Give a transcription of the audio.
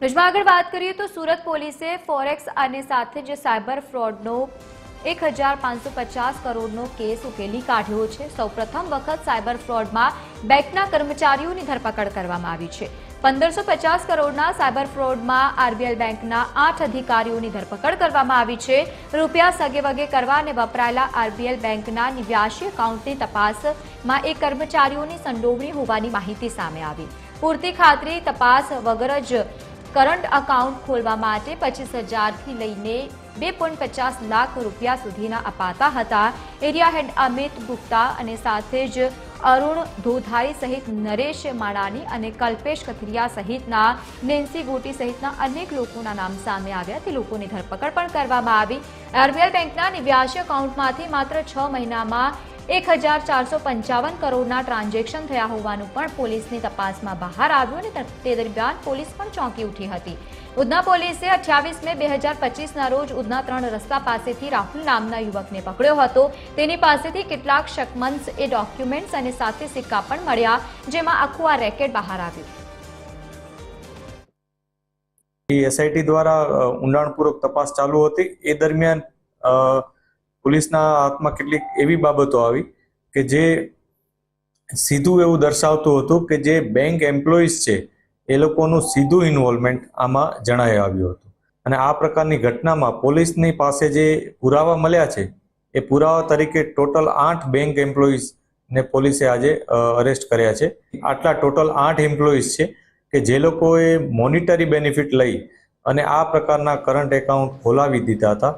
ભુજમાં આગળ વાત કરીએ તો સુરત પોલીસે ફોરેક્સ અને સાથે જ સાયબર ફ્રોડનો 1550 કરોડનો કેસ ઉકેલી કાઢ્યો છે। સૌપ્રથમ વખત સાયબર ફ્રોડમાં બેંકના કર્મચારીઓની ધરપકડ કરવામાં આવી છે। 1550 કરોડના સાયબર ફ્રોડમાં આરબીએલ બેંકના 8 અધિકારીઓની ધરપકડ કરવામાં આવી છે। રૂપિયા સગેવગે કરવા અને વપરાયેલા આરબીએલ બેંકના 89 એકાઉન્ટની તપાસમાં એક કર્મચારીઓની સંડોવણી હોવાની માહિતી સામે આવી। પૂરતી ખાતરી તપાસ વગર જ કરંટ એકાઉન્ટ ખોલવા માટે 25,000 થી લઈને 2.50 લાખ રૂપિયા સુધીના અપાતા હતા। એરિયા હેડ અમિત ગુપ્તા અને સાથે જ અરુણ ધોધાઈ સહિત નરેશ માડાની અને કલ્પેશ કથિરિયા સહિતના નેન્સી ગોટી સહિતના અનેક લોકોના નામ સામે આવ્યા। તે લોકોની ધરપકડ પણ કરવામાં આવી। આરબીએલ બેંકના 89 એકાઉન્ટમાંથી માત્ર 6 મહિનામાં 1455 કરોડના ટ્રાન્ઝેક્શન થયા હોવાનું પણ પોલીસની તપાસમાં બહાર આવ્યું અને તે દરમિયાન પોલીસ પણ ચોંકી ઉઠી હતી। ઉધના પોલીસે 28 મે 2025ના રોજ ઉધના 3 રસ્તા પાસેથી રાહુલ નામના યુવકને પકડ્યો હતો। તેની પાસેથી કેટલાક શકમંદ ડોક્યુમેન્ટ્સ અને સાથે સિક્કા પણ મળ્યા, જેમાં આખું આ રેકેટ બહાર આવ્યું। એસઆઈટી દ્વારા ઊંડાણપૂર્વક તપાસ ચાલુ હતી। એ દરમિયાન પોલીસના હાથમાં કેટલીક એવી બાબતો આવી કે જે સીધું એવું દર્શાવતું હતું કે જે બેંક એમ્પ્લોઈઝ છે એ લોકોનું સીધું ઇન્વોલ્વમેન્ટ આમાં જણાઈ આવ્યું હતું। અને આ પ્રકારની ઘટનામાં પોલીસની પાસે જે પુરાવા મળ્યા છે એ પુરાવા તરીકે ટોટલ 8 બેંક એમ્પ્લોઈઝને પોલીસે આજે અરેસ્ટ કર્યા છે। આટલા ટોટલ 8 એમ્પ્લોઈઝ છે કે જે લોકોએ મોનિટરી બેનિફિટ લઈ અને આ પ્રકારના કરંટ એકાઉન્ટ ખોલાવી દીધા હતા।